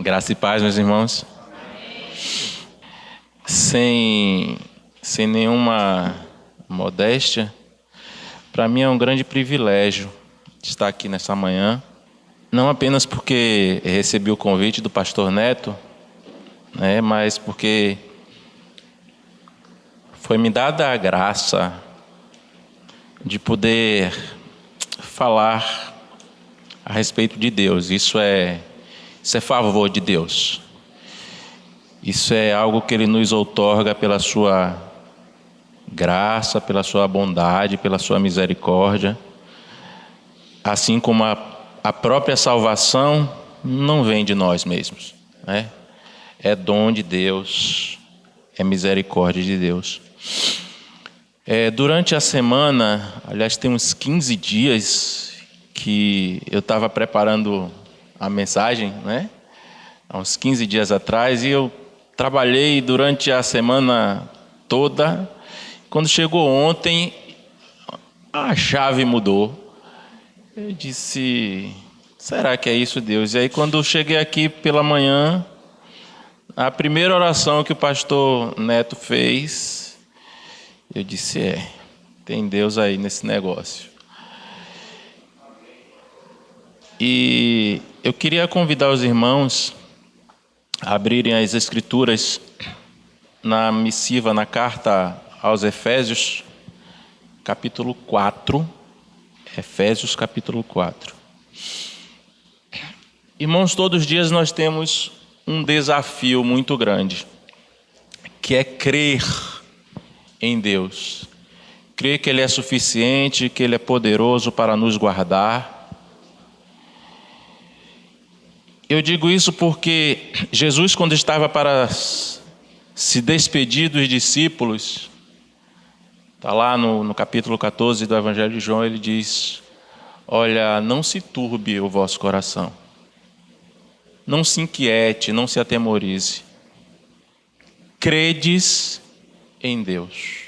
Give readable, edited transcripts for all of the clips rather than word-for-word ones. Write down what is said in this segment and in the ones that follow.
Graça e paz, meus irmãos. Sem nenhuma modéstia, para mim é um grande privilégio estar aqui nessa manhã, não apenas porque recebi o convite do pastor Neto, mas porque foi me dada a graça de poder falar a respeito de Deus. Isso é favor de Deus. Isso é algo que Ele nos outorga pela sua graça, pela sua bondade, pela sua misericórdia. Assim como a própria salvação não vem de nós mesmos, né? É dom de Deus, é misericórdia de Deus. Durante a semana, aliás, tem uns 15 dias que eu estava preparando a mensagem, né? Há uns 15 dias atrás, e eu trabalhei durante a semana toda. Quando chegou ontem, a chave mudou. Eu disse, será que é isso, Deus? E aí, quando eu cheguei aqui pela manhã, a primeira oração que o pastor Neto fez, eu disse, tem Deus aí nesse negócio. E eu queria convidar os irmãos a abrirem as Escrituras na missiva, na carta aos Efésios, capítulo 4. Efésios, capítulo 4. Irmãos, todos os dias nós temos um desafio muito grande, que é crer em Deus. Crer que Ele é suficiente, que Ele é poderoso para nos guardar. Eu digo isso porque Jesus, quando estava para se despedir dos discípulos, está lá no capítulo 14 do Evangelho de João, ele diz, olha, não se turbe o vosso coração, não se inquiete, não se atemorize, credes em Deus.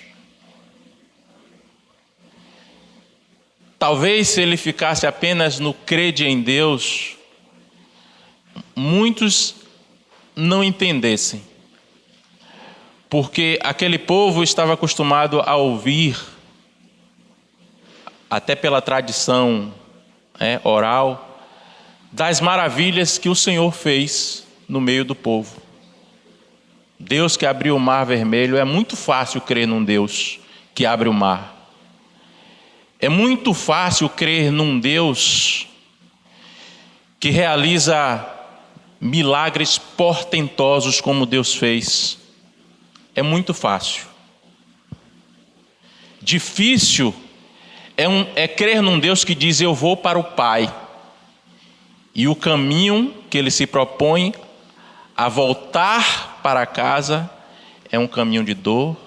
Talvez se ele ficasse apenas no crede em Deus, muitos não entendessem, porque aquele povo estava acostumado a ouvir, até pela tradição oral, das maravilhas que o Senhor fez no meio do povo. Deus que abriu o mar vermelho. É muito fácil crer num Deus que abre o mar. É muito fácil crer num Deus que realiza milagres portentosos como Deus fez. É muito fácil. Difícil é crer num Deus que diz, eu vou para o Pai. E o caminho que Ele se propõe a voltar para casa é um caminho de dor,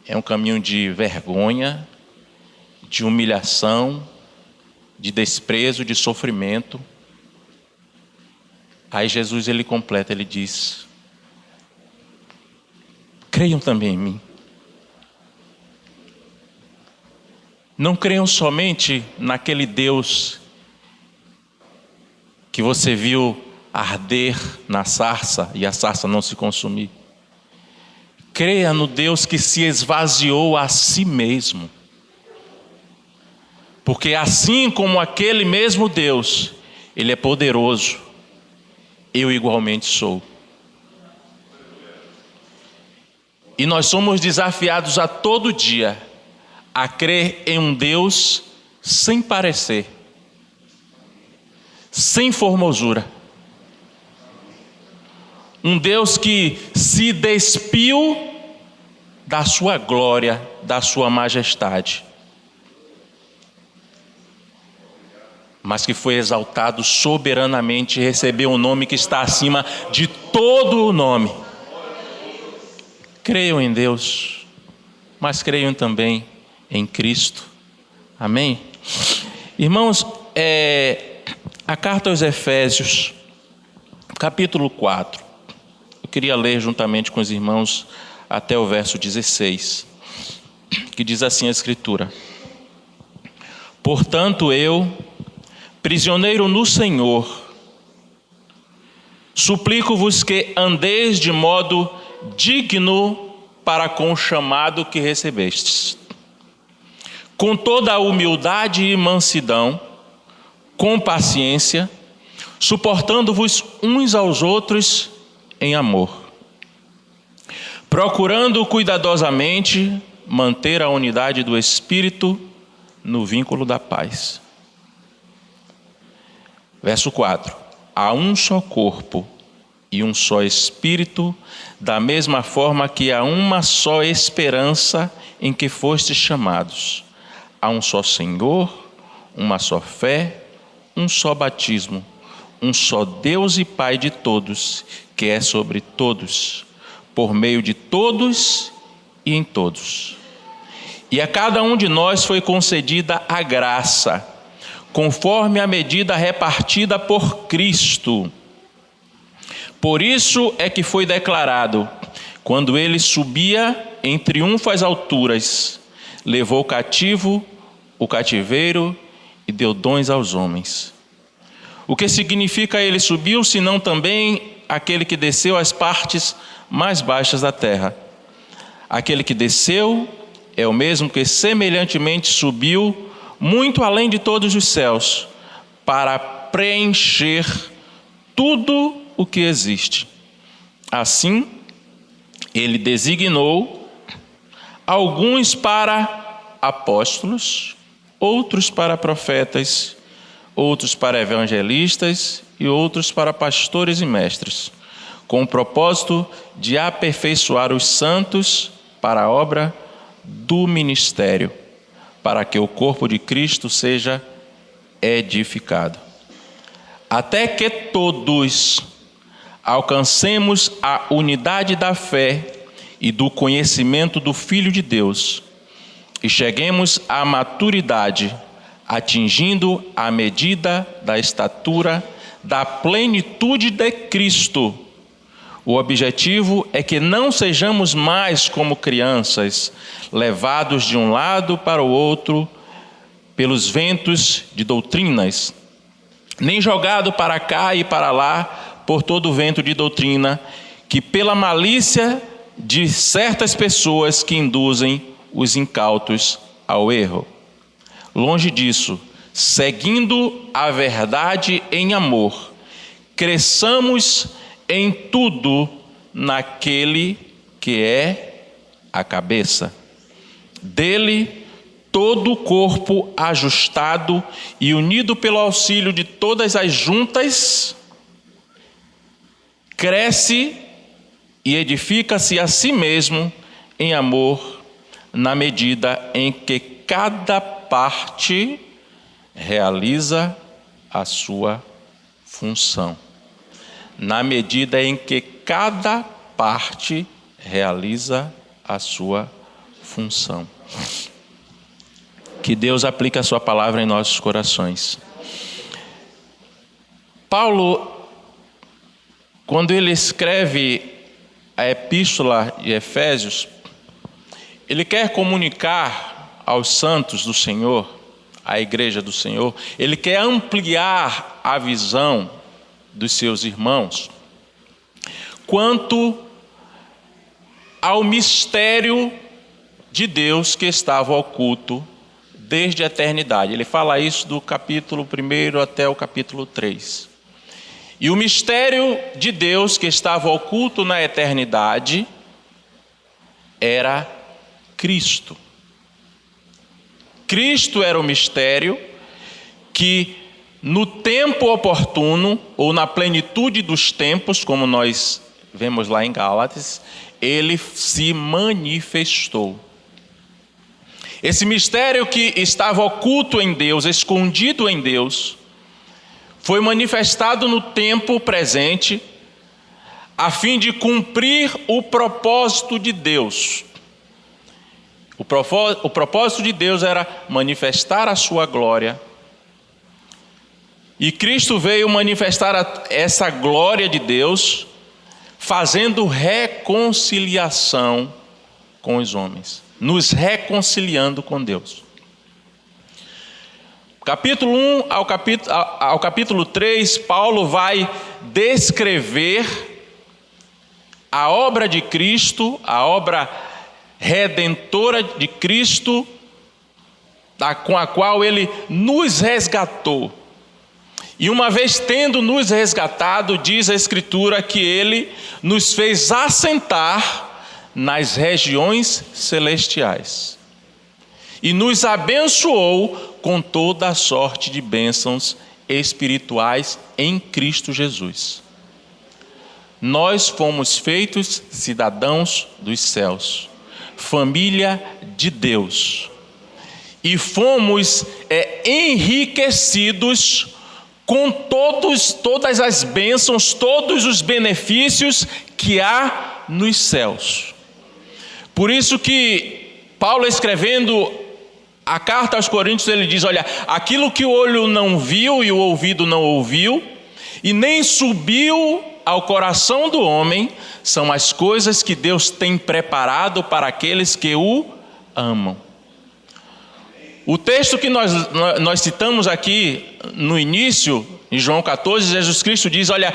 é um caminho de vergonha, de humilhação, de desprezo, de sofrimento. Aí Jesus, Ele completa, Ele diz, creiam também em mim. Não creiam somente naquele Deus que você viu arder na sarça e a sarça não se consumir. Creia no Deus que se esvaziou a si mesmo. Porque assim como aquele mesmo Deus, Ele é poderoso, eu igualmente sou. E nós somos desafiados a todo dia a crer em um Deus sem parecer, sem formosura. Um Deus que se despiu da sua glória, da sua majestade, mas que foi exaltado soberanamente e recebeu um nome que está acima de todo o nome. Creiam em Deus, mas creiam também em Cristo. Amém? Irmãos, a carta aos Efésios, capítulo 4. Eu queria ler juntamente com os irmãos até o verso 16, que diz assim a Escritura: Portanto eu, prisioneiro no Senhor, Suplico-vos que andeis de modo digno para com o chamado que recebestes, com toda a humildade e mansidão, com paciência, suportando-vos uns aos outros em amor, procurando cuidadosamente manter a unidade do Espírito no vínculo da paz. Verso 4. Há um só corpo e um só Espírito, da mesma forma que há uma só esperança em que fostes chamados. Há um só Senhor, uma só fé, um só batismo, um só Deus e Pai de todos, que é sobre todos, por meio de todos e em todos. E a cada um de nós foi concedida a graça, conforme a medida repartida por Cristo. Por isso é que foi declarado, quando ele subia em triunfo às alturas, levou cativo o cativeiro e deu dons aos homens. O que significa ele subiu, senão também aquele que desceu às partes mais baixas da terra? Aquele que desceu é o mesmo que semelhantemente subiu muito além de todos os céus, para preencher tudo o que existe. Assim, ele designou alguns para apóstolos, outros para profetas, outros para evangelistas e outros para pastores e mestres, com o propósito de aperfeiçoar os santos para a obra do ministério, para que o corpo de Cristo seja edificado, até que todos alcancemos a unidade da fé e do conhecimento do Filho de Deus e cheguemos à maturidade, atingindo a medida da estatura da plenitude de Cristo. O objetivo é que não sejamos mais como crianças, levados de um lado para o outro pelos ventos de doutrinas, nem jogado para cá e para lá por todo o vento de doutrina, que pela malícia de certas pessoas que induzem os incautos ao erro. Longe disso, seguindo a verdade em amor, cresçamos em tudo naquele que é a cabeça. Dele, todo o corpo ajustado e unido pelo auxílio de todas as juntas, cresce e edifica-se a si mesmo em amor, na medida em que cada parte realiza a sua função. Na medida em que cada parte realiza a sua função. Que Deus aplique a sua palavra em nossos corações. Paulo, quando ele escreve a epístola de Efésios, ele quer comunicar aos santos do Senhor, à igreja do Senhor, ele quer ampliar a visão dos seus irmãos quanto ao mistério de Deus que estava oculto desde a eternidade. Ele fala isso do capítulo 1 até o capítulo 3. E o mistério de Deus que estava oculto na eternidade era Cristo. Cristo era o mistério que no tempo oportuno, ou na plenitude dos tempos, como nós vemos lá em Gálatas, ele se manifestou. Esse mistério que estava oculto em Deus, escondido em Deus, foi manifestado no tempo presente, a fim de cumprir o propósito de Deus. O propósito de Deus era manifestar a sua glória. E Cristo veio manifestar essa glória de Deus, fazendo reconciliação com os homens, nos reconciliando com Deus. Capítulo 1 ao capítulo 3, Paulo vai descrever a obra de Cristo, a obra redentora de Cristo, com a qual Ele nos resgatou. E uma vez tendo nos resgatado, diz a Escritura que Ele nos fez assentar nas regiões celestiais e nos abençoou com toda a sorte de bênçãos espirituais em Cristo Jesus. Nós fomos feitos cidadãos dos céus, família de Deus, e fomos enriquecidos com todas as bênçãos, todos os benefícios que há nos céus. Por isso que Paulo, escrevendo a carta aos Coríntios, ele diz: olha, aquilo que o olho não viu e o ouvido não ouviu, e nem subiu ao coração do homem, são as coisas que Deus tem preparado para aqueles que o amam. O texto que nós citamos aqui no início, em João 14, Jesus Cristo diz: olha,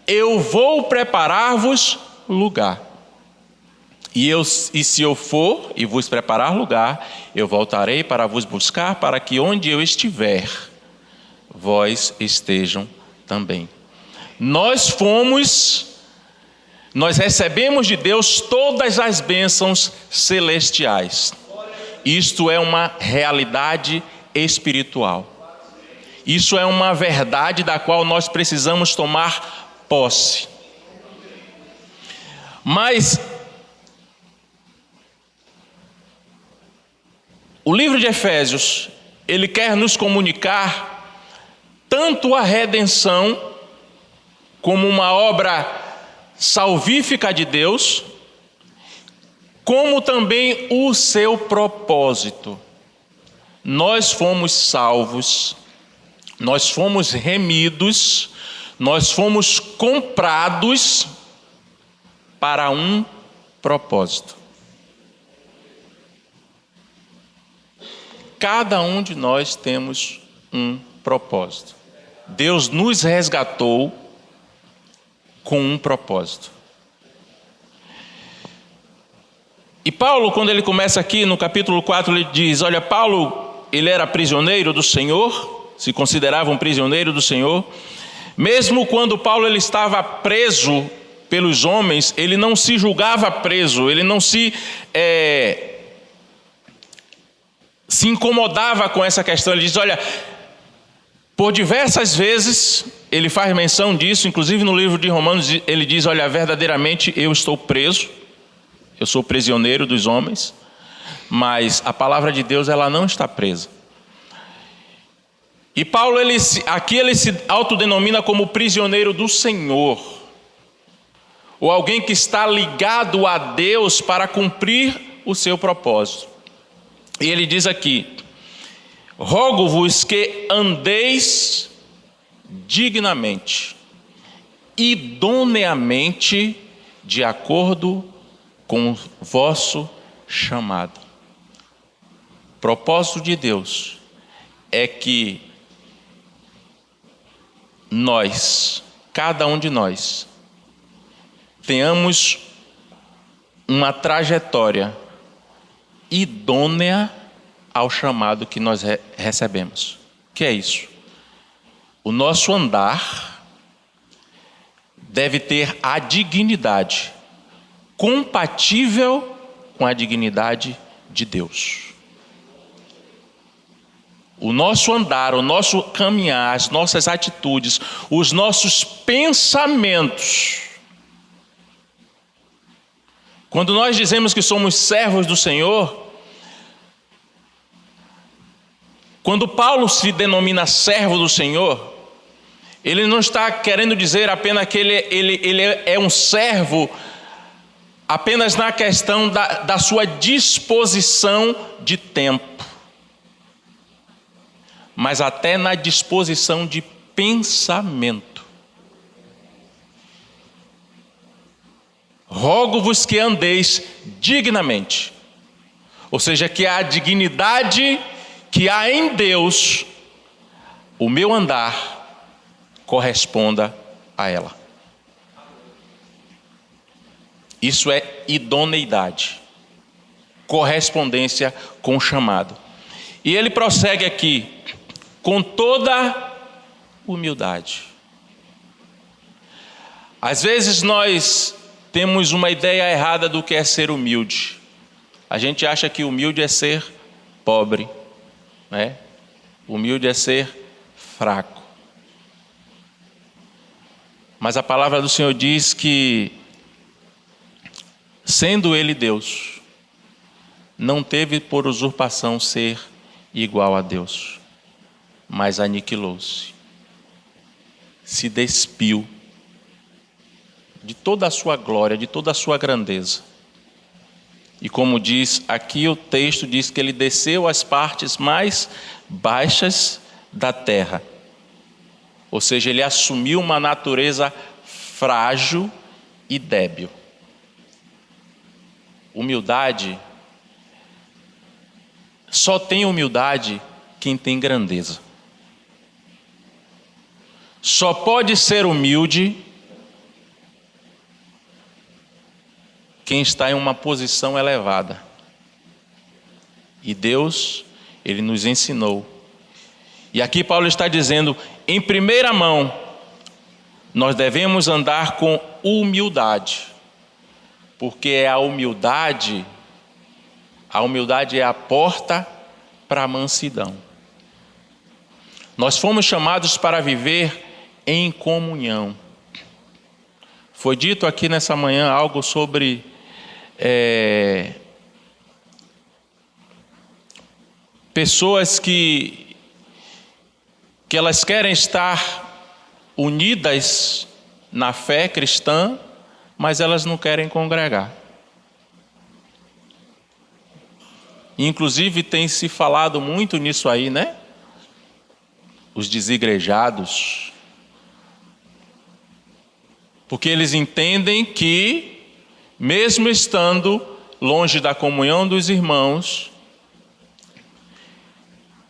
eu vou preparar-vos lugar. E se eu for e vos preparar lugar, eu voltarei para vos buscar, para que onde eu estiver, vós estejam também. Nós recebemos de Deus todas as bênçãos celestiais. Isto é uma realidade espiritual. Isso é uma verdade da qual nós precisamos tomar posse. Mas o livro de Efésios, ele quer nos comunicar tanto a redenção como uma obra salvífica de Deus, como também o seu propósito. Nós fomos salvos, nós fomos remidos, nós fomos comprados para um propósito. Cada um de nós temos um propósito. Deus nos resgatou com um propósito. E Paulo, quando ele começa aqui no capítulo 4, ele diz: olha, Paulo, ele era prisioneiro do Senhor, se considerava um prisioneiro do Senhor. Mesmo quando Paulo ele estava preso pelos homens, ele não se julgava preso, ele não se incomodava com essa questão. Ele diz: olha, por diversas vezes, ele faz menção disso, inclusive no livro de Romanos, ele diz: olha, verdadeiramente eu estou preso, eu sou prisioneiro dos homens, mas a palavra de Deus, ela não está presa. E Paulo, aqui ele se autodenomina como prisioneiro do Senhor, ou alguém que está ligado a Deus para cumprir o seu propósito. E ele diz aqui: rogo-vos que andeis dignamente, idoneamente, de acordo com o vosso chamado. O propósito de Deus é que nós, cada um de nós, tenhamos uma trajetória idônea ao chamado que nós recebemos. O que é isso? O nosso andar deve ter a dignidade compatível com a dignidade de Deus. O nosso andar, o nosso caminhar, as nossas atitudes, os nossos pensamentos. Quando nós dizemos que somos servos do Senhor, quando Paulo se denomina servo do Senhor, ele não está querendo dizer apenas que ele é um servo apenas na questão da sua disposição de tempo, mas até na disposição de pensamento. Rogo-vos que andeis dignamente, ou seja, que a dignidade que há em Deus, o meu andar corresponda a ela. Isso é idoneidade, correspondência com o chamado. E ele prossegue aqui, com toda humildade. Às vezes nós temos uma ideia errada do que é ser humilde. A gente acha que humilde é ser pobre, né? Humilde é ser fraco. Mas a palavra do Senhor diz que, sendo Ele Deus, não teve por usurpação ser igual a Deus, mas aniquilou-se, se despiu de toda a sua glória, de toda a sua grandeza. E como diz aqui o texto, diz que ele desceu às partes mais baixas da terra. Ou seja, ele assumiu uma natureza frágil e débil. Humildade, só tem humildade quem tem grandeza. Só pode ser humilde quem está em uma posição elevada. E Deus, Ele nos ensinou. E aqui Paulo está dizendo, em primeira mão, nós devemos andar com humildade. Porque a humildade é a porta para a mansidão. Nós fomos chamados para viver em comunhão. Foi dito aqui nessa manhã algo sobre pessoas que elas querem estar unidas na fé cristã, mas elas não querem congregar. Inclusive tem se falado muito nisso aí, né? Os desigrejados. Porque eles entendem que, mesmo estando longe da comunhão dos irmãos,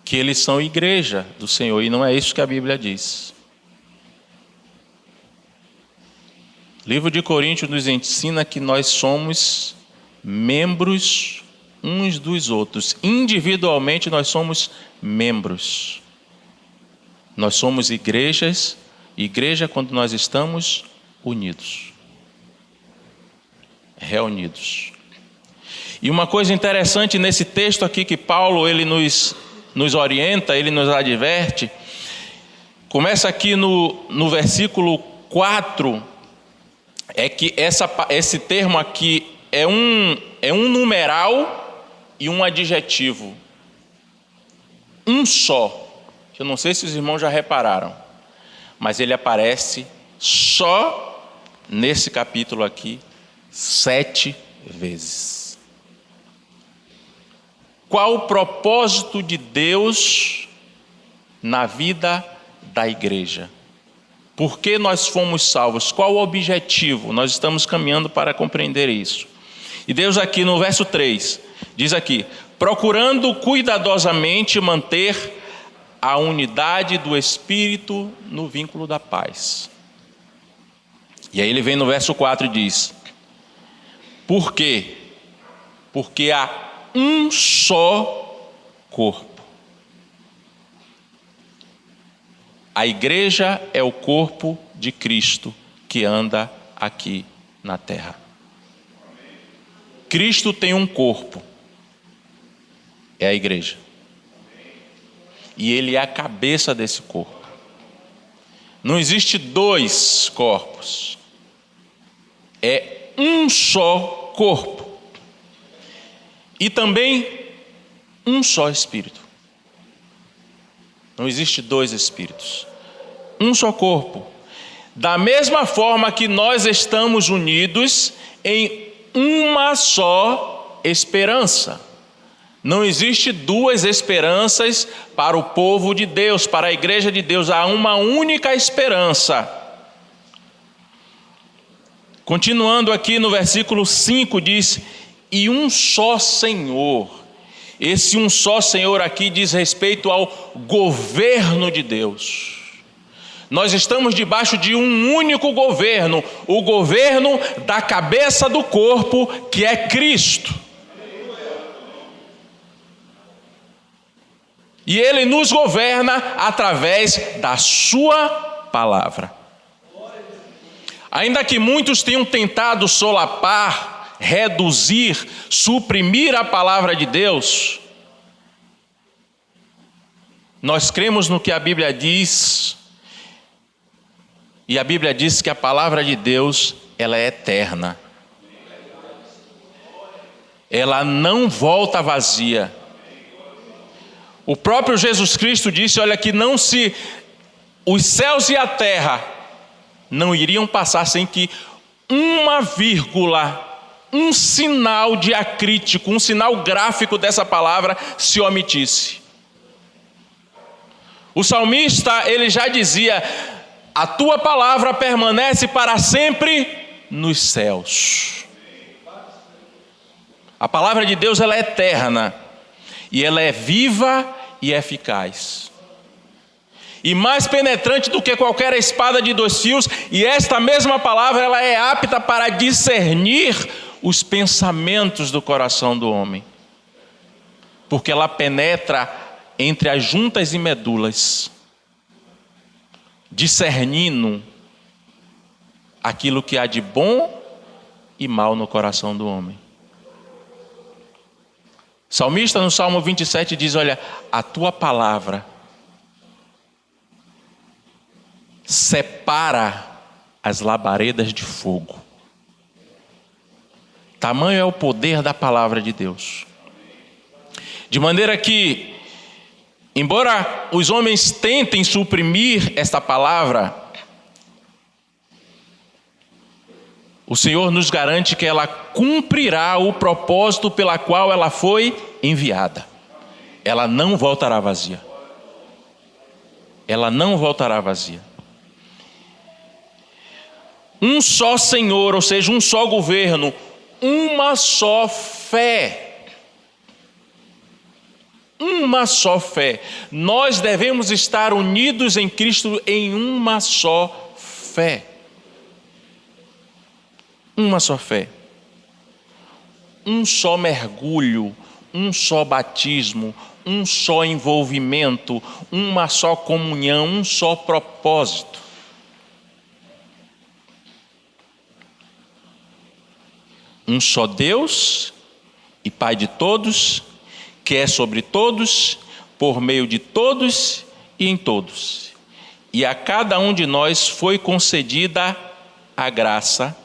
que eles são igreja do Senhor, e não é isso que a Bíblia diz. O livro de Coríntios nos ensina que nós somos membros uns dos outros. Individualmente nós somos membros. Nós somos igreja quando nós estamos unidos, reunidos. E uma coisa interessante nesse texto aqui que Paulo ele nos orienta, ele nos adverte, começa aqui no versículo 4, é que esse termo aqui é um numeral e um adjetivo. Um só. Eu não sei se os irmãos já repararam, mas ele aparece só nesse capítulo aqui 7 vezes. Qual o propósito de Deus na vida da igreja? Por que nós fomos salvos? Qual o objetivo? Nós estamos caminhando para compreender isso. E Deus aqui no verso 3, diz aqui, procurando cuidadosamente manter a unidade do Espírito no vínculo da paz. E aí ele vem no verso 4 e diz, por quê? Porque há um só corpo. A igreja é o corpo de Cristo que anda aqui na terra. Cristo tem um corpo, é a igreja. E ele é a cabeça desse corpo. Não existe 2 corpos. É um só corpo. E também um só Espírito. Não existe 2 Espíritos. Um só corpo. Da mesma forma que nós estamos unidos em uma só esperança. Não existe 2 esperanças para o povo de Deus, para a igreja de Deus. Há uma única esperança. Continuando aqui no versículo 5 diz, e um só Senhor. Esse um só Senhor aqui diz respeito ao governo de Deus. Nós estamos debaixo de um único governo, o governo da cabeça do corpo, que é Cristo. E Ele nos governa através da sua palavra. Ainda que muitos tenham tentado solapar, reduzir, suprimir a palavra de Deus, nós cremos no que a Bíblia diz, e a Bíblia diz que a palavra de Deus, ela é eterna. Ela não volta vazia. O próprio Jesus Cristo disse, olha, que os céus e a terra não iriam passar sem que uma vírgula, um sinal diacrítico, um sinal gráfico dessa palavra se omitisse. O salmista, ele já dizia, a tua palavra permanece para sempre nos céus. A palavra de Deus, ela é eterna, e ela é viva e eficaz. E mais penetrante do que qualquer espada de 2 fios, e esta mesma palavra, ela é apta para discernir os pensamentos do coração do homem. Porque ela penetra entre as juntas e medulas, discernindo aquilo que há de bom e mal no coração do homem. O salmista no Salmo 27 diz, olha, a tua palavra separa as labaredas de fogo. Tamanho é o poder da palavra de Deus. De maneira que, embora os homens tentem suprimir esta palavra, o Senhor nos garante que ela cumprirá o propósito pela qual ela foi enviada. Ela não voltará vazia. Ela não voltará vazia. Um só Senhor, ou seja, um só governo, uma só fé. Uma só fé. Nós devemos estar unidos em Cristo em uma só fé. Uma só fé. Um só mergulho, um só batismo, um só envolvimento, uma só comunhão, um só propósito. Um só Deus e Pai de todos, que é sobre todos, por meio de todos e em todos. E a cada um de nós foi concedida a graça,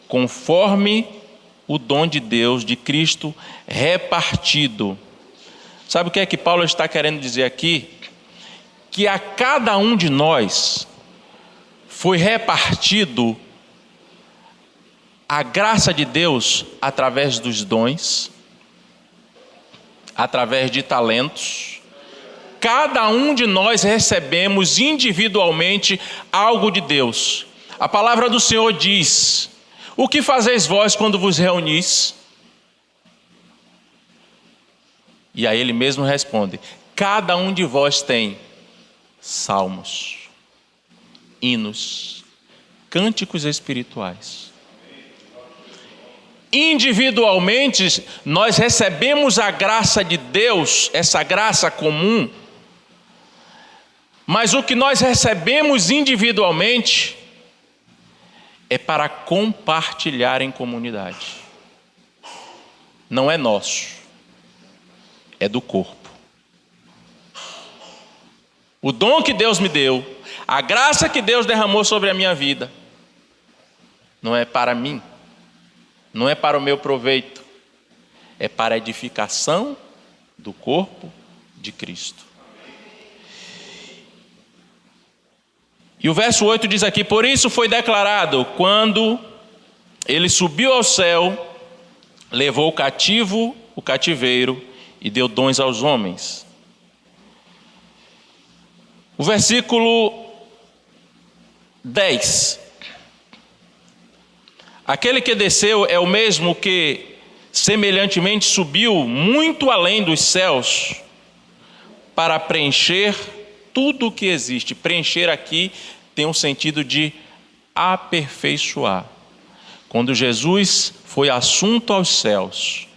conforme o dom de Deus, de Cristo, repartido. Sabe o que é que Paulo está querendo dizer aqui? Que a cada um de nós foi repartido a graça de Deus através dos dons, através de talentos. Cada um de nós recebemos individualmente algo de Deus. A palavra do Senhor diz: o que fazeis vós quando vos reunis? E aí ele mesmo responde: cada um de vós tem salmos, hinos, cânticos espirituais. Individualmente, nós recebemos a graça de Deus, essa graça comum, mas o que nós recebemos individualmente é para compartilhar em comunidade. Não é nosso, é do corpo. O dom que Deus me deu, a graça que Deus derramou sobre a minha vida, não é para mim, não é para o meu proveito, é para a edificação do corpo de Cristo. E o verso 8 diz aqui: por isso foi declarado, quando ele subiu ao céu, levou cativo o cativeiro e deu dons aos homens. O versículo 10. Aquele que desceu é o mesmo que semelhantemente subiu muito além dos céus para preencher tudo o que existe. Preencher aqui tem um sentido de aperfeiçoar. Quando Jesus foi assunto aos céus,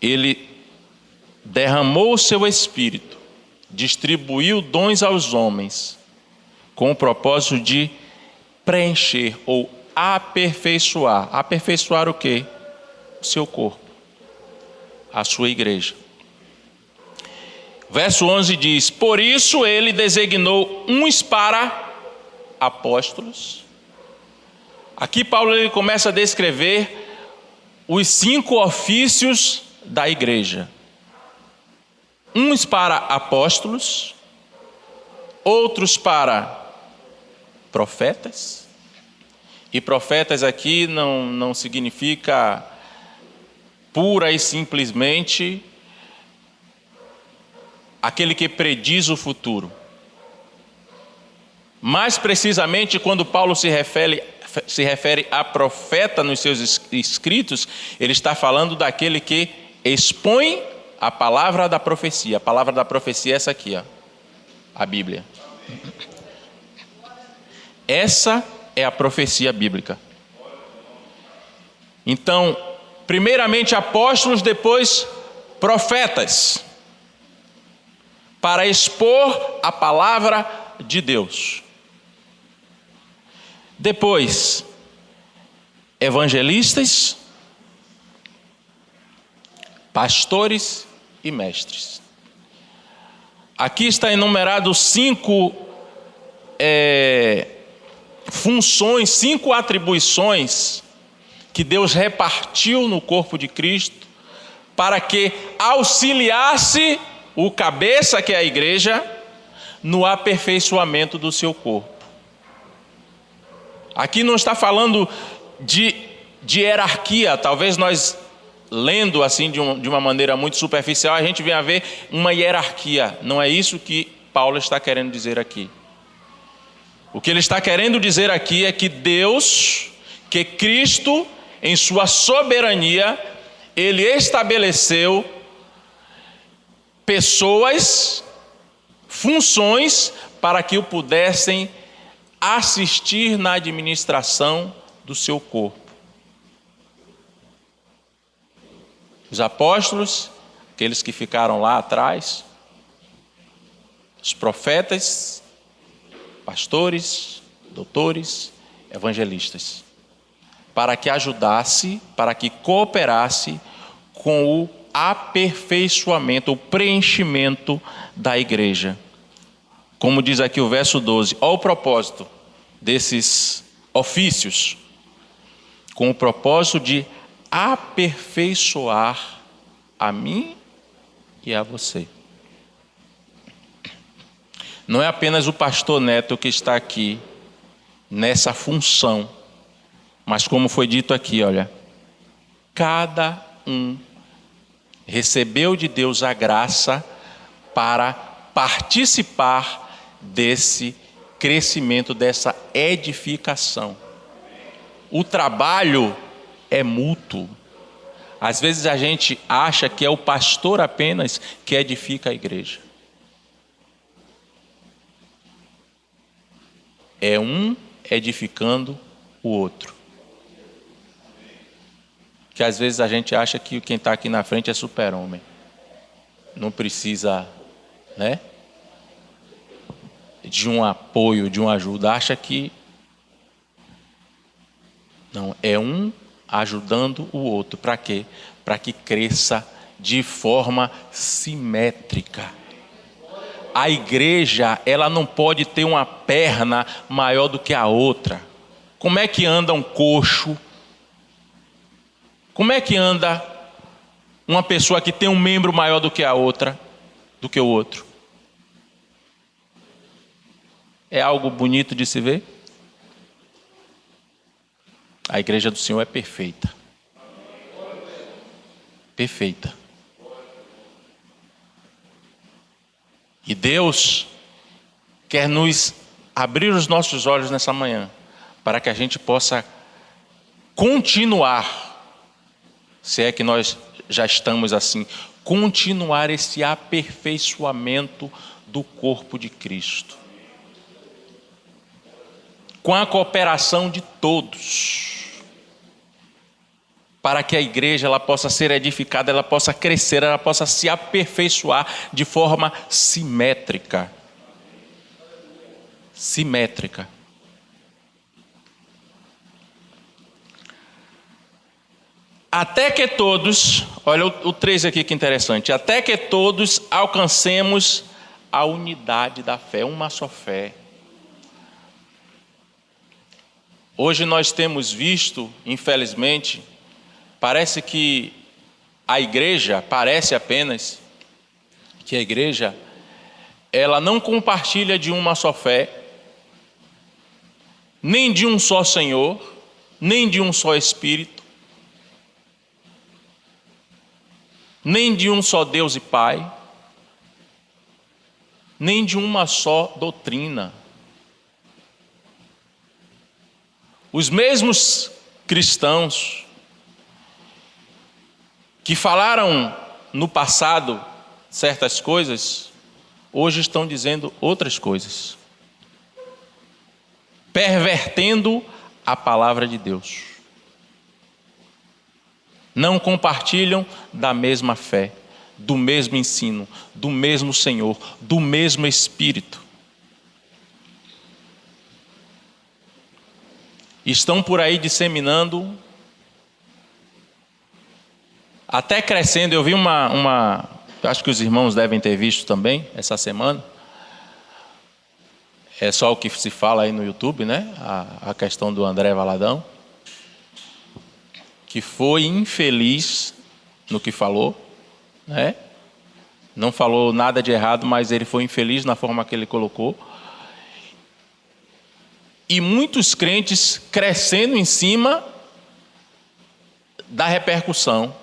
ele derramou o seu Espírito, distribuiu dons aos homens, com o propósito de preencher ou aperfeiçoar. Aperfeiçoar o quê? O seu corpo, a sua igreja. Verso 11 diz: por isso ele designou uns para apóstolos. Aqui Paulo ele começa a descrever os 5 ofícios da igreja. Uns para apóstolos, outros para profetas. E profetas aqui não significa pura e simplesmente aquele que prediz o futuro. Mais precisamente, quando Paulo se refere a profeta nos seus escritos, ele está falando daquele que expõe a palavra da profecia. A palavra da profecia é essa aqui, ó, a Bíblia. Essa é a profecia bíblica. Então, primeiramente apóstolos, depois profetas, para expor a palavra de Deus. Depois, evangelistas, pastores e mestres. Aqui está enumerado 5 funções, 5 atribuições que Deus repartiu no corpo de Cristo para que auxiliasse o cabeça, que é a igreja, no aperfeiçoamento do seu corpo. Aqui não está falando de hierarquia. Talvez nós, lendo assim de uma maneira muito superficial, a gente venha a ver uma hierarquia. Não é isso que Paulo está querendo dizer aqui. O que ele está querendo dizer aqui é que Deus, que Cristo, em sua soberania, ele estabeleceu pessoas, funções, para que o pudessem assistir na administração do seu corpo. Os apóstolos, aqueles que ficaram lá atrás, os profetas, pastores, doutores, evangelistas, para que ajudasse, para que cooperasse com o aperfeiçoamento, o preenchimento da igreja. Como diz aqui o verso 12, olha o propósito desses ofícios, com o propósito de aperfeiçoar a mim e a você. Não é apenas o pastor Neto que está aqui nessa função, mas como foi dito aqui, olha, cada um recebeu de Deus a graça para participar desse crescimento, dessa edificação. O trabalho é mútuo. Às vezes a gente acha que é o pastor apenas que edifica a igreja. É um edificando o outro. Que às vezes a gente acha que quem está aqui na frente é super-homem. Não precisa, né, de um apoio, de uma ajuda. Acha que não, é um ajudando o outro. Para quê? Para que cresça de forma simétrica. A igreja, ela não pode ter uma perna maior do que a outra. Como é que anda um coxo? Como é que anda uma pessoa que tem um membro maior do que a outra, do que o outro? É algo bonito de se ver? A igreja do Senhor é perfeita. Perfeita. E Deus quer nos abrir os nossos olhos nessa manhã, para que a gente possa continuar, se é que nós já estamos assim, continuar esse aperfeiçoamento do corpo de Cristo, com a cooperação de todos, para que a igreja ela possa ser edificada, ela possa crescer, ela possa se aperfeiçoar de forma simétrica. Simétrica. Até que todos, olha o 3 aqui que interessante, até que todos alcancemos a unidade da fé, uma só fé. Hoje nós temos visto, infelizmente, parece que a igreja, parece apenas que a igreja, ela não compartilha de uma só fé, nem de um só Senhor, nem de um só Espírito, nem de um só Deus e Pai, nem de uma só doutrina. Os mesmos cristãos que falaram no passado certas coisas, hoje estão dizendo outras coisas, pervertendo a palavra de Deus. Não compartilham da mesma fé, do mesmo ensino, do mesmo Senhor, do mesmo Espírito. Estão por aí disseminando, até crescendo. Eu vi acho que os irmãos devem ter visto também essa semana. É só o que se fala aí no YouTube, né? A questão do André Valadão, que foi infeliz no que falou, né? Não falou nada de errado, mas ele foi infeliz na forma que ele colocou. E muitos crentes crescendo em cima da repercussão.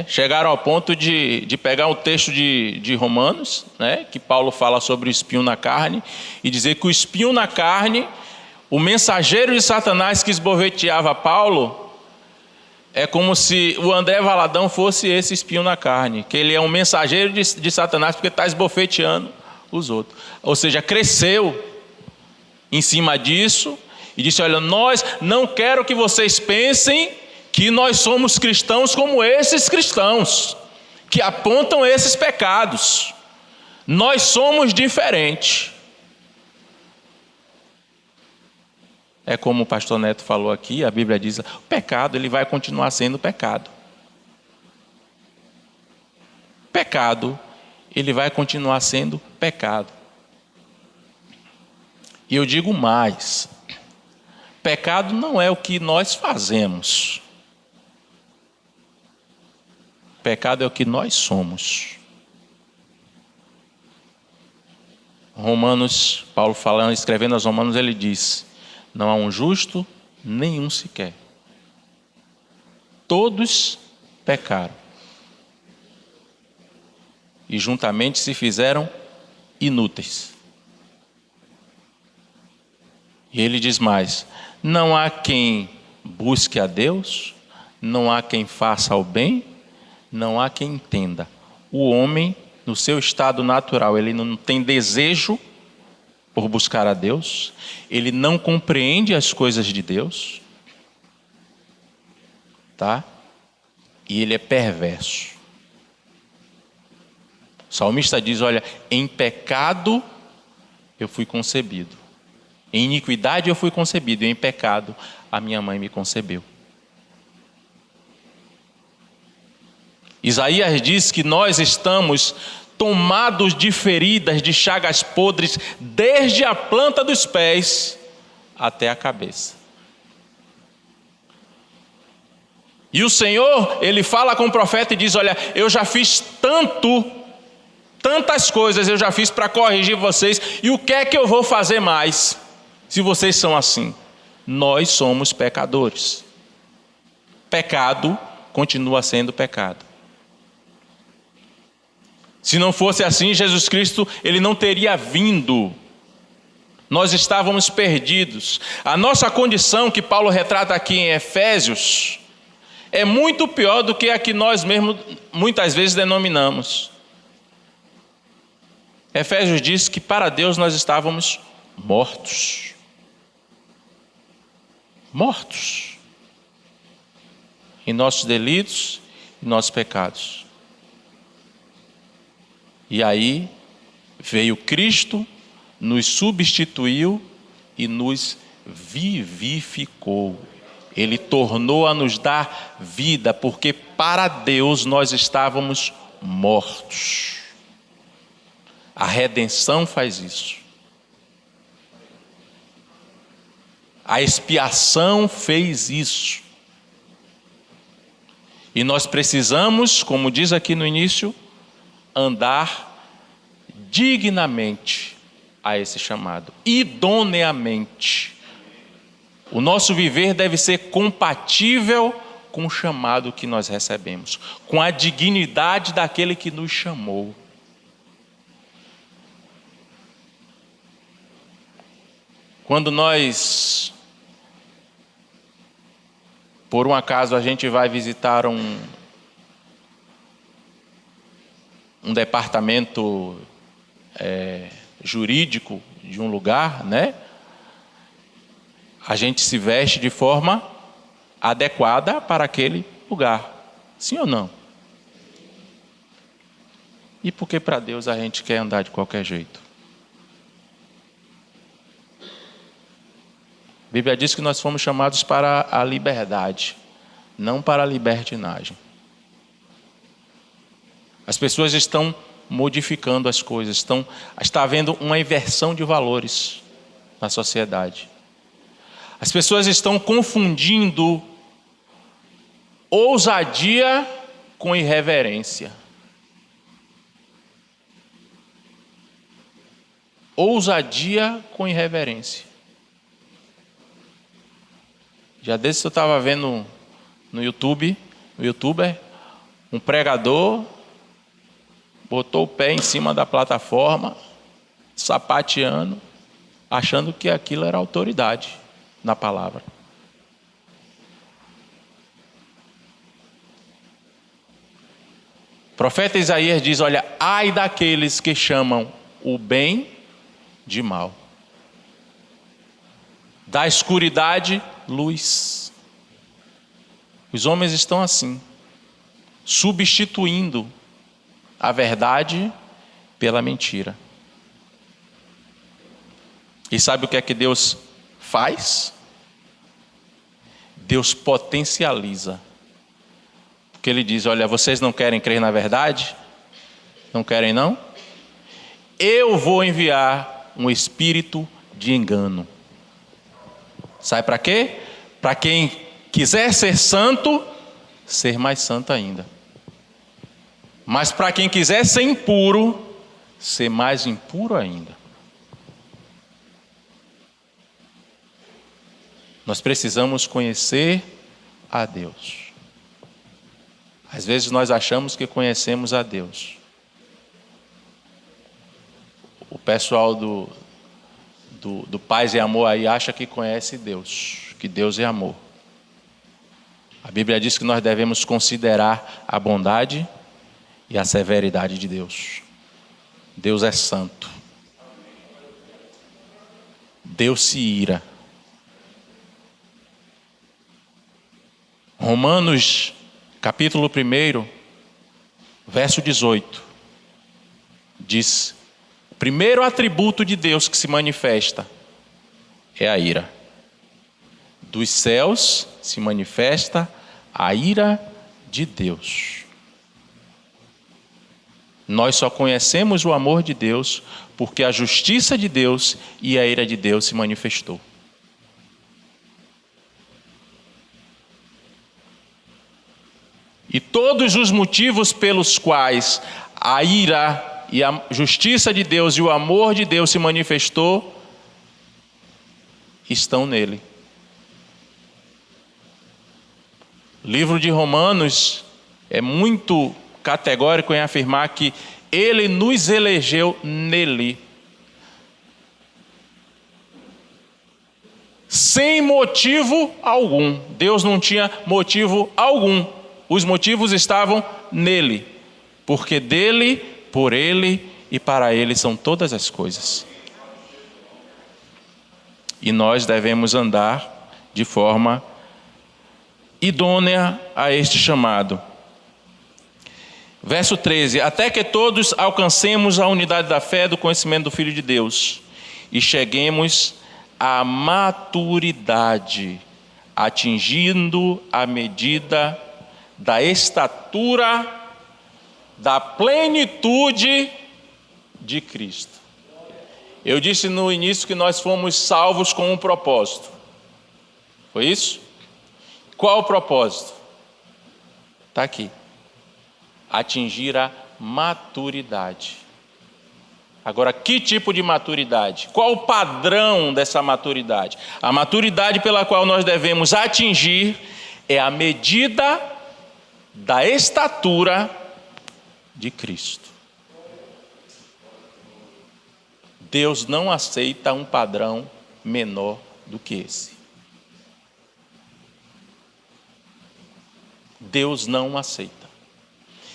Chegaram ao ponto de pegar o texto de Romanos, né, que Paulo fala sobre o espinho na carne, e dizer que o espinho na carne, o mensageiro de Satanás que esboveteava Paulo, é como se o André Valadão fosse esse espinho na carne, que ele é um mensageiro de Satanás porque está esbofeteando os outros. Ou seja, cresceu em cima disso e disse: olha, nós não quero que vocês pensem que nós somos cristãos como esses cristãos que apontam esses pecados. Nós somos diferentes. É como o pastor Neto falou aqui, a Bíblia diz: o pecado ele vai continuar sendo pecado. Pecado, ele vai continuar sendo pecado. E eu digo mais: pecado não é o que nós fazemos. Pecado é o que nós somos. Romanos, Paulo falando, escrevendo aos Romanos, ele diz: não há um justo, nenhum sequer. Todos pecaram e juntamente se fizeram inúteis. E ele diz mais: não há quem busque a Deus, não há quem faça o bem, não há quem entenda. O homem, no seu estado natural, ele não tem desejo por buscar a Deus, ele não compreende as coisas de Deus, tá? E ele é perverso. O salmista diz: olha, em pecado eu fui concebido. Em iniquidade eu fui concebido, e em pecado a minha mãe me concebeu. Isaías diz que nós estamos tomados de feridas, de chagas podres, desde a planta dos pés até a cabeça. E o Senhor, Ele fala com o profeta e diz: olha, eu já fiz tantas coisas eu já fiz para corrigir vocês, e o que é que eu vou fazer mais? Se vocês são assim. Nós somos pecadores. Pecado continua sendo pecado. Se não fosse assim, Jesus Cristo, ele não teria vindo. Nós estávamos perdidos. A nossa condição, que Paulo retrata aqui em Efésios, é muito pior do que a que nós mesmos muitas vezes denominamos. Efésios diz que para Deus nós estávamos mortos. Mortos. Em nossos delitos e nossos pecados. E aí veio Cristo, nos substituiu e nos vivificou. Ele tornou a nos dar vida, porque para Deus nós estávamos mortos. A redenção faz isso. A expiação fez isso. E nós precisamos, como diz aqui no início, andar dignamente a esse chamado, idoneamente. O nosso viver deve ser compatível com o chamado que nós recebemos, com a dignidade daquele que nos chamou. Quando nós, por um acaso, a gente vai visitar um departamento jurídico de um lugar, né? A gente se veste de forma adequada para aquele lugar. Sim ou não? E por que para Deus a gente quer andar de qualquer jeito? A Bíblia diz que nós fomos chamados para a liberdade, não para a libertinagem. As pessoas estão modificando as coisas, está havendo uma inversão de valores na sociedade. As pessoas estão confundindo ousadia com irreverência. Ousadia com irreverência. Já desde eu estava vendo no YouTube, um youtuber, um pregador botou o pé em cima da plataforma, sapateando, achando que aquilo era autoridade na palavra. O profeta Isaías diz, olha, ai daqueles que chamam o bem de mal, da escuridade, luz. Os homens estão assim, substituindo a verdade pela mentira. E sabe o que é que Deus faz? Deus potencializa. Porque Ele diz, olha, vocês não querem crer na verdade? Não querem não? Eu vou enviar um espírito de engano. Sabe para quê? Para quem quiser ser santo, ser mais santo ainda. Mas para quem quiser ser impuro, ser mais impuro ainda. Nós precisamos conhecer a Deus. Às vezes nós achamos que conhecemos a Deus. O pessoal do Paz e Amor aí acha que conhece Deus, que Deus é amor. A Bíblia diz que nós devemos considerar a bondade e a severidade de Deus. Deus é santo. Deus se ira. Romanos, capítulo 1, verso 18, diz: o primeiro atributo de Deus que se manifesta é a ira. Dos céus se manifesta a ira de Deus. Nós só conhecemos o amor de Deus porque a justiça de Deus e a ira de Deus se manifestou. E todos os motivos pelos quais a ira e a justiça de Deus e o amor de Deus se manifestou estão nele. O livro de Romanos é muito categórico em afirmar que Ele nos elegeu nele. sem motivo algum. Deus não tinha motivo algum. Os motivos estavam nele, porque dele, por ele e para ele são todas as coisas. E nós devemos andar de forma idônea a este chamado. Verso 13: até que todos alcancemos a unidade da fé, do conhecimento do Filho de Deus, e cheguemos à maturidade, atingindo a medida da estatura da plenitude de Cristo. Eu disse no início que nós fomos salvos com um propósito. Foi isso? Qual o propósito? Está aqui. Atingir a maturidade. Agora, que tipo de maturidade? Qual o padrão dessa maturidade? A maturidade pela qual nós devemos atingir é a medida da estatura de Cristo. Deus não aceita um padrão menor do que esse. Deus não aceita.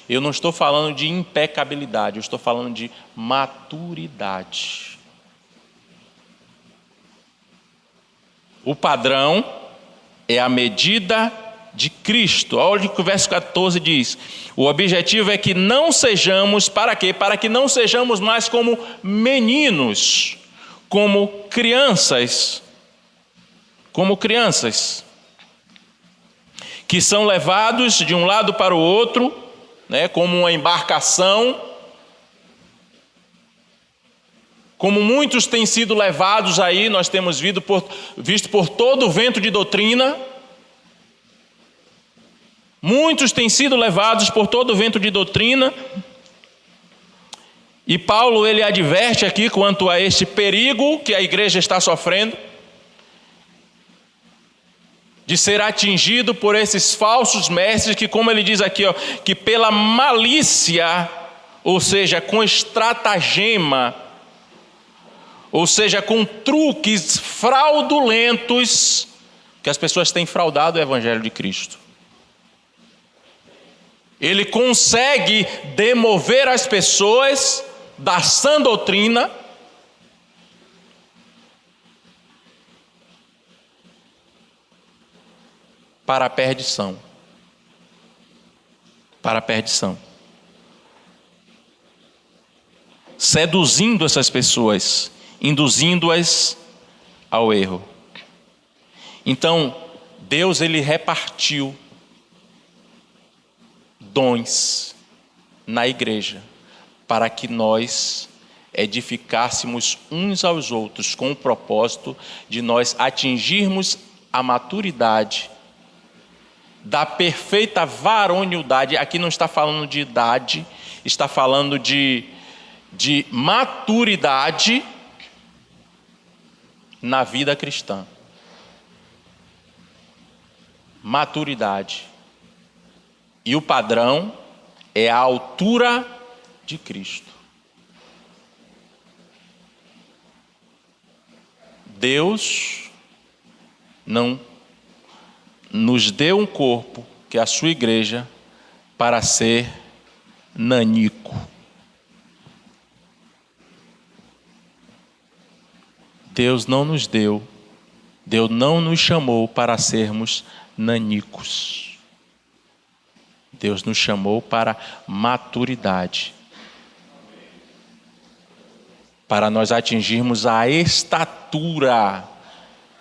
Eu não estou falando de impecabilidade, eu estou falando de maturidade. O padrão é a medida de Cristo. Olha o que o verso 14 diz. O objetivo é que não sejamos, para quê? Para que não sejamos mais como meninos, como crianças, que são levados de um lado para o outro, né, como uma embarcação, como muitos têm sido levados aí, nós temos visto por todo o vento de doutrina. Muitos têm sido levados por todo o vento de doutrina. E Paulo, ele adverte aqui quanto a este perigo que a igreja está sofrendo, de ser atingido por esses falsos mestres que, como ele diz aqui, que pela malícia, ou seja, com estratagema, ou seja, com truques fraudulentos, que as pessoas têm fraudado o evangelho de Cristo. Ele consegue demover as pessoas da sã doutrina para a perdição. Para a perdição. Seduzindo essas pessoas, induzindo-as ao erro. Então, Deus, ele repartiu dons na igreja para que nós edificássemos uns aos outros com o propósito de nós atingirmos a maturidade da perfeita varonilidade. Aqui não está falando de idade, está falando de maturidade na vida cristã. Maturidade. E o padrão é a altura de Cristo. Deus não nos deu um corpo, que é a sua igreja, para ser nanico. Deus não nos deu, Deus não nos chamou para sermos nanicos. Deus nos chamou para maturidade, para nós atingirmos a estatura,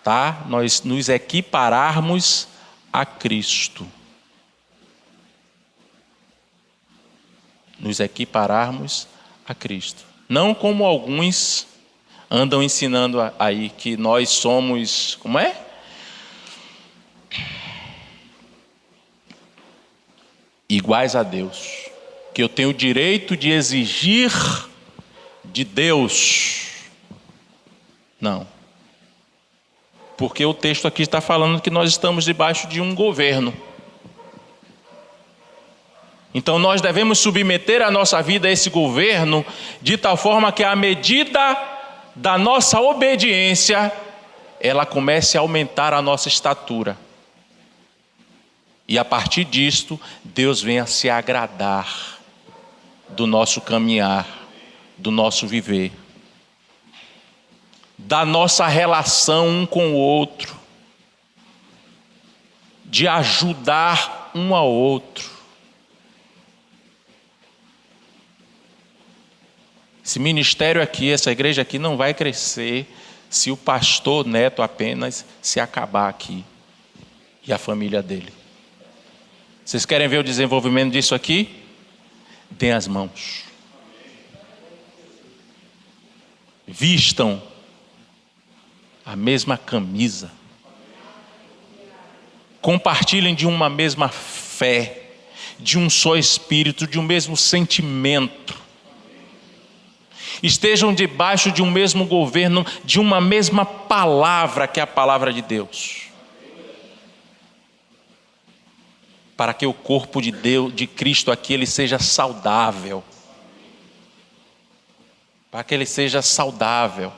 tá? Nós nos equipararmos a Cristo. Nos equipararmos a Cristo. Não como alguns andam ensinando aí, que nós somos, como é? Iguais a Deus. Que eu tenho o direito de exigir de Deus. Não. Porque o texto aqui está falando que nós estamos debaixo de um governo. Então nós devemos submeter a nossa vida a esse governo de tal forma que a medida da nossa obediência ela comece a aumentar a nossa estatura. E a partir disto, Deus venha se agradar do nosso caminhar, do nosso viver, da nossa relação um com o outro, de ajudar um ao outro. Esse ministério aqui, essa igreja aqui não vai crescer se o pastor Neto apenas se acabar aqui e a família dele. Vocês querem ver o desenvolvimento disso aqui? Deem as mãos. Vistam a mesma camisa. Compartilhem de uma mesma fé, de um só espírito, de um mesmo sentimento. Estejam debaixo de um mesmo governo, de uma mesma palavra, que é a palavra de Deus. Para que o corpo de Deus, de Cristo aqui, ele seja saudável. Para que ele seja saudável.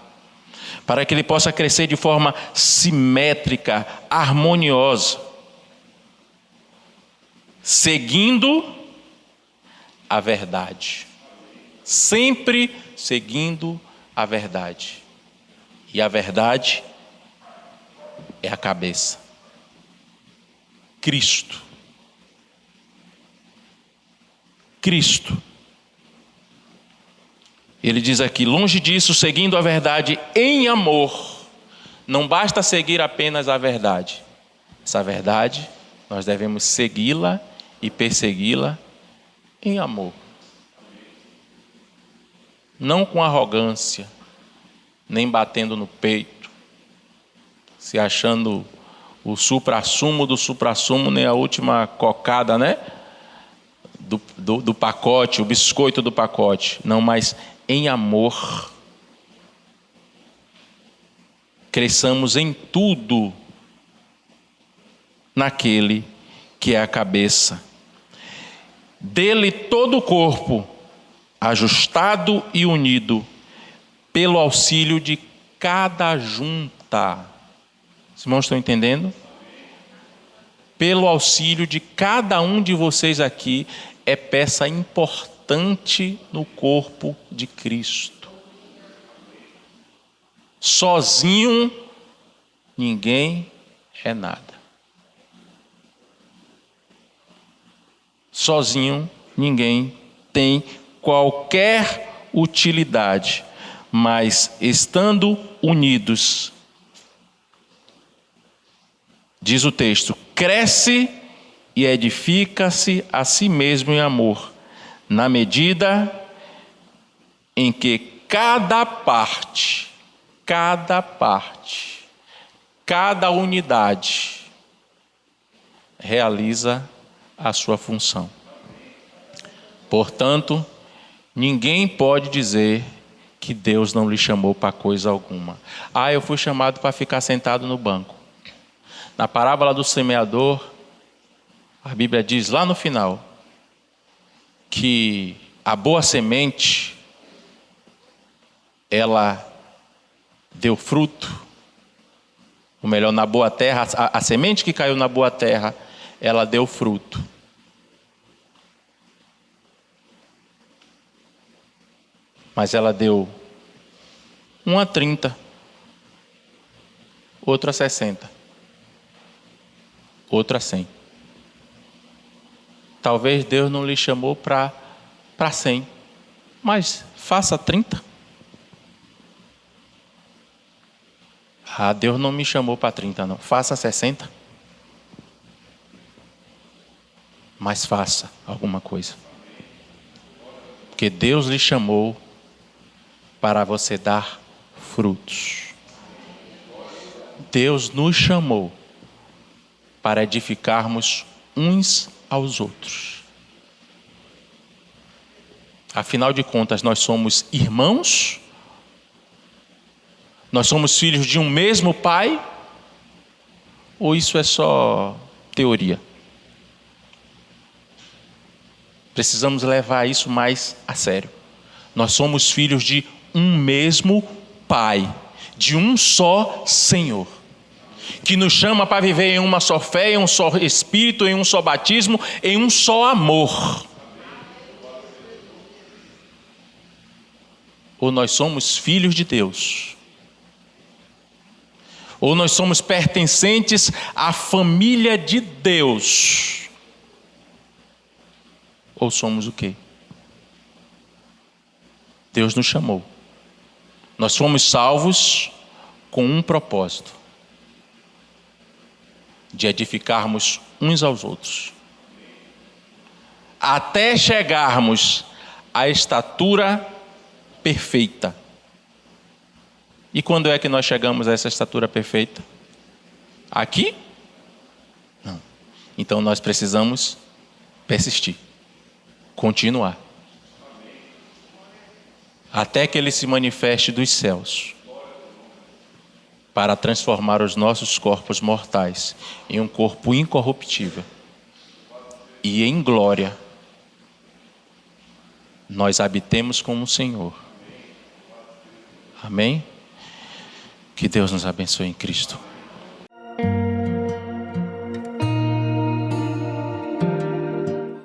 Para que ele possa crescer de forma simétrica, harmoniosa. Seguindo a verdade. Sempre seguindo a verdade. E a verdade é a cabeça. Cristo. Cristo. Ele diz aqui, longe disso, seguindo a verdade em amor. Não basta seguir apenas a verdade. Essa verdade, nós devemos segui-la e persegui-la em amor. Não com arrogância, nem batendo no peito, se achando o suprassumo do suprassumo, nem a última cocada, né? Do pacote, o biscoito do pacote. Não, mas em amor. Cresçamos em tudo naquele que é a cabeça. Dele todo o corpo, ajustado e unido, pelo auxílio de cada junta. Os irmãos estão entendendo? Pelo auxílio de cada um de vocês aqui, é peça importante no corpo de Cristo. Sozinho, ninguém é nada. Sozinho, ninguém tem qualquer utilidade, mas estando unidos, diz o texto, cresce e edifica-se a si mesmo em amor, na medida em que cada parte, cada unidade realiza a sua função. Portanto, ninguém pode dizer que Deus não lhe chamou para coisa alguma. Eu fui chamado para ficar sentado no banco. Na parábola do semeador, a Bíblia diz lá no final que a boa semente, ela deu fruto, ou melhor, na boa terra, a semente que caiu na boa terra, ela deu fruto. Mas ela deu um a 30, outro a 60, outro a 100. Talvez Deus não lhe chamou para 100, mas faça 30. Deus não me chamou para 30 não, faça 60. Mas faça alguma coisa. Porque Deus lhe chamou para você dar frutos. Deus nos chamou para edificarmos uns aos outros. Afinal de contas, nós somos irmãos? Nós somos filhos de um mesmo pai? Ou isso é só teoria? Precisamos levar isso mais a sério. Nós somos filhos de um mesmo pai, de um só Senhor. que nos chama para viver em uma só fé, em um só Espírito, em um só batismo, em um só amor. Ou nós somos filhos de Deus, ou nós somos pertencentes à família de Deus, ou somos o quê? Deus nos chamou. Nós fomos salvos com um propósito: de edificarmos uns aos outros, até chegarmos à estatura perfeita. E quando é que nós chegamos a essa estatura perfeita? Aqui? Não. Então nós precisamos persistir, continuar, até que Ele se manifeste dos céus, para transformar os nossos corpos mortais em um corpo incorruptível, e em glória nós habitemos com o Senhor. Amém? Que Deus nos abençoe em Cristo.